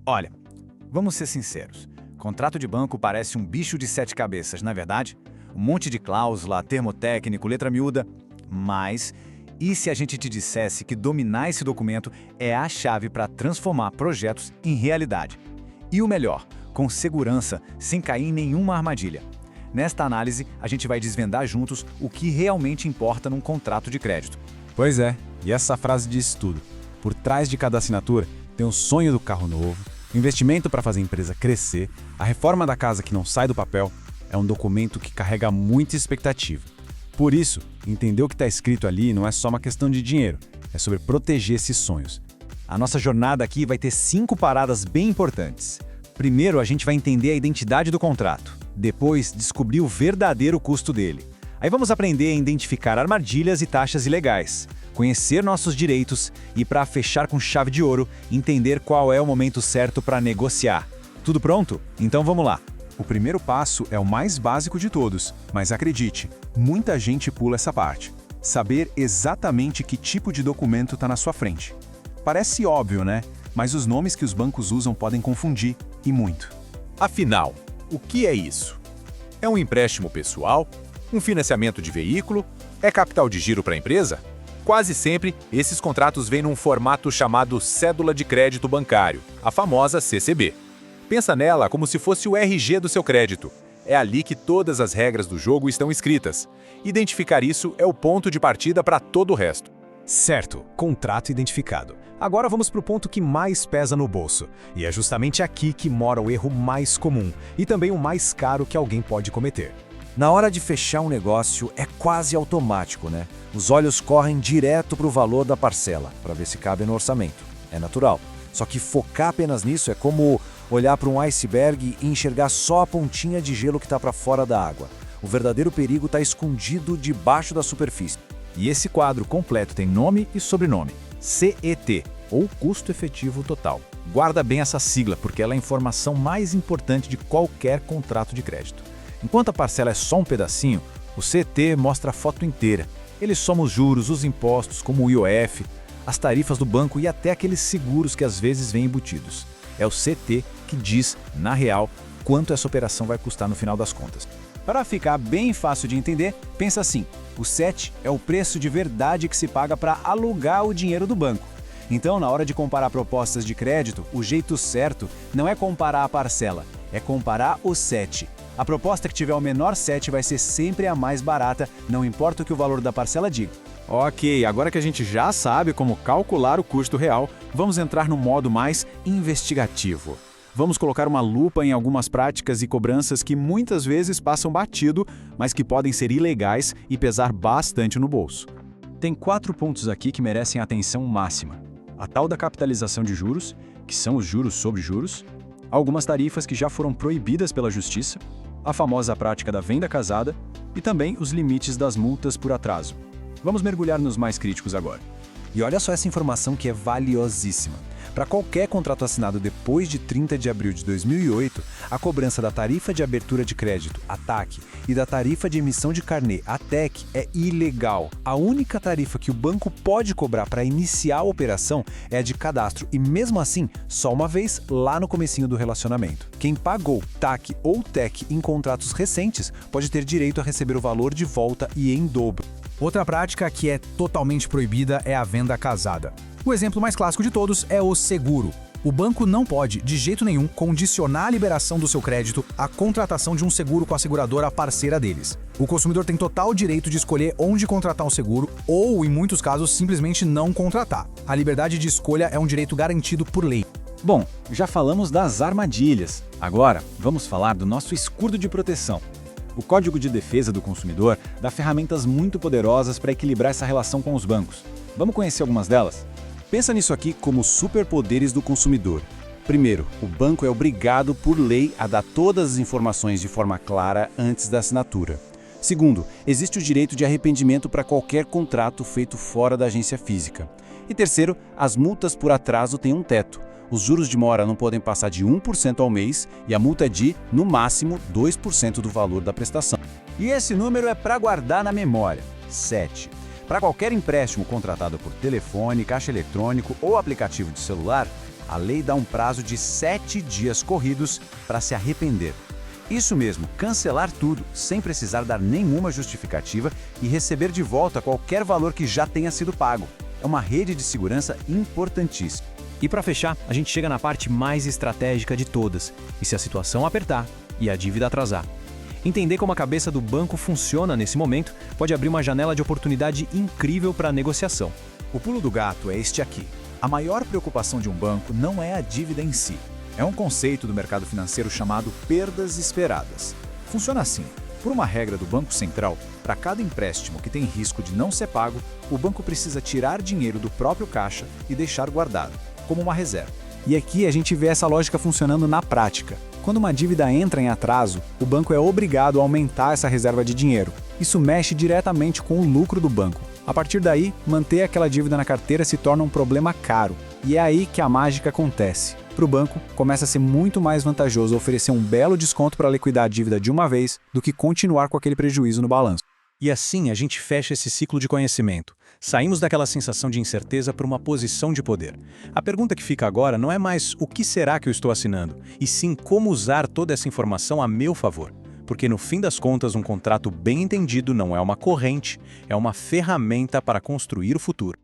Olha, vamos ser sinceros. Contrato de banco parece um bicho de 7 cabeças, não é verdade? Um monte de cláusula, termo técnico, letra miúda. Mas, e se a gente te dissesse que dominar esse documento é a chave para transformar projetos em realidade? E o melhor, com segurança, sem cair em nenhuma armadilha. Nesta análise, a gente vai desvendar juntos o que realmente importa num contrato de crédito. Pois é, e essa frase diz tudo. Por trás de cada assinatura tem o sonho do carro novo, o investimento para fazer a empresa crescer, a reforma da casa que não sai do papel. É um documento que carrega muita expectativa. Por isso, entender o que está escrito ali não é só uma questão de dinheiro, é sobre proteger esses sonhos. A nossa jornada aqui vai ter 5 paradas bem importantes. Primeiro, a gente vai entender a identidade do contrato. Depois, descobrir o verdadeiro custo dele. Aí vamos aprender a identificar armadilhas e taxas ilegais, conhecer nossos direitos e, para fechar com chave de ouro, entender qual é o momento certo para negociar. Tudo pronto? Então vamos lá. O primeiro passo é o mais básico de todos, mas acredite, muita gente pula essa parte. Saber exatamente que tipo de documento está na sua frente. Parece óbvio, né? Mas os nomes que os bancos usam podem confundir, e muito. Afinal, o que é isso? É um empréstimo pessoal? Um financiamento de veículo? É capital de giro para a empresa? Quase sempre, esses contratos vêm num formato chamado Cédula de Crédito Bancário, a famosa CCB. Pensa nela como se fosse o RG do seu crédito. É ali que todas as regras do jogo estão escritas. Identificar isso é o ponto de partida para todo o resto. Certo, contrato identificado. Agora vamos para o ponto que mais pesa no bolso. E é justamente aqui que mora o erro mais comum e também o mais caro que alguém pode cometer. Na hora de fechar um negócio, é quase automático, né? Os olhos correm direto para o valor da parcela, para ver se cabe no orçamento. É natural. Só que focar apenas nisso é como olhar para um iceberg e enxergar só a pontinha de gelo que está para fora da água. O verdadeiro perigo está escondido debaixo da superfície. E esse quadro completo tem nome e sobrenome. CET, ou Custo Efetivo Total. Guarda bem essa sigla, porque ela é a informação mais importante de qualquer contrato de crédito. Enquanto a parcela é só um pedacinho, o CET mostra a foto inteira. Ele soma os juros, os impostos, como o IOF, as tarifas do banco e até aqueles seguros que às vezes vêm embutidos. É o CT que diz, na real, quanto essa operação vai custar no final das contas. Para ficar bem fácil de entender, pensa assim, o CET é o preço de verdade que se paga para alugar o dinheiro do banco. Então, na hora de comparar propostas de crédito, o jeito certo não é comparar a parcela, é comparar o CET. A proposta que tiver o menor CET vai ser sempre a mais barata, não importa o que o valor da parcela diga. Ok, agora que a gente já sabe como calcular o custo real, vamos entrar no modo mais investigativo. Vamos colocar uma lupa em algumas práticas e cobranças que muitas vezes passam batido, mas que podem ser ilegais e pesar bastante no bolso. Tem 4 pontos aqui que merecem atenção máxima. A tal da capitalização de juros, que são os juros sobre juros, algumas tarifas que já foram proibidas pela Justiça, a famosa prática da venda casada e também os limites das multas por atraso. Vamos mergulhar nos mais críticos agora. E olha só essa informação que é valiosíssima. Para qualquer contrato assinado depois de 30 de abril de 2008, a cobrança da tarifa de abertura de crédito, a TAC, e da tarifa de emissão de carnê, a TEC, é ilegal. A única tarifa que o banco pode cobrar para iniciar a operação é a de cadastro e, mesmo assim, só uma vez lá no comecinho do relacionamento. Quem pagou TAC ou TEC em contratos recentes pode ter direito a receber o valor de volta e em dobro. Outra prática que é totalmente proibida é a venda casada. O exemplo mais clássico de todos é o seguro. O banco não pode, de jeito nenhum, condicionar a liberação do seu crédito à contratação de um seguro com a seguradora parceira deles. O consumidor tem total direito de escolher onde contratar um seguro ou, em muitos casos, simplesmente não contratar. A liberdade de escolha é um direito garantido por lei. Bom, já falamos das armadilhas. Agora, vamos falar do nosso escudo de proteção. O Código de Defesa do Consumidor dá ferramentas muito poderosas para equilibrar essa relação com os bancos. Vamos conhecer algumas delas? Pensa nisso aqui como superpoderes do consumidor. Primeiro, o banco é obrigado por lei a dar todas as informações de forma clara antes da assinatura. Segundo, existe o direito de arrependimento para qualquer contrato feito fora da agência física. E terceiro, as multas por atraso têm um teto. Os juros de mora não podem passar de 1% ao mês e a multa é de, no máximo, 2% do valor da prestação. E esse número é para guardar na memória. 7. Para qualquer empréstimo contratado por telefone, caixa eletrônico ou aplicativo de celular, A lei dá um prazo de 7 dias corridos para se arrepender. Isso mesmo, cancelar tudo, sem precisar dar nenhuma justificativa e receber de volta qualquer valor que já tenha sido pago. É uma rede de segurança importantíssima. E para fechar, a gente chega na parte mais estratégica de todas, e se a situação apertar e a dívida atrasar. Entender como a cabeça do banco funciona nesse momento pode abrir uma janela de oportunidade incrível para a negociação. O pulo do gato é este aqui. A maior preocupação de um banco não é a dívida em si. É um conceito do mercado financeiro chamado perdas esperadas. Funciona assim. Por uma regra do Banco Central, para cada empréstimo que tem risco de não ser pago, o banco precisa tirar dinheiro do próprio caixa e deixar guardado, como uma reserva. E aqui a gente vê essa lógica funcionando na prática. Quando uma dívida entra em atraso, o banco é obrigado a aumentar essa reserva de dinheiro. Isso mexe diretamente com o lucro do banco. A partir daí, manter aquela dívida na carteira se torna um problema caro. E é aí que a mágica acontece. Para o banco, começa a ser muito mais vantajoso oferecer um belo desconto para liquidar a dívida de uma vez do que continuar com aquele prejuízo no balanço. E assim a gente fecha esse ciclo de conhecimento. Saímos daquela sensação de incerteza para uma posição de poder. A pergunta que fica agora não é mais o que será que eu estou assinando, e sim como usar toda essa informação a meu favor. Porque no fim das contas, um contrato bem entendido não é uma corrente, é uma ferramenta para construir o futuro.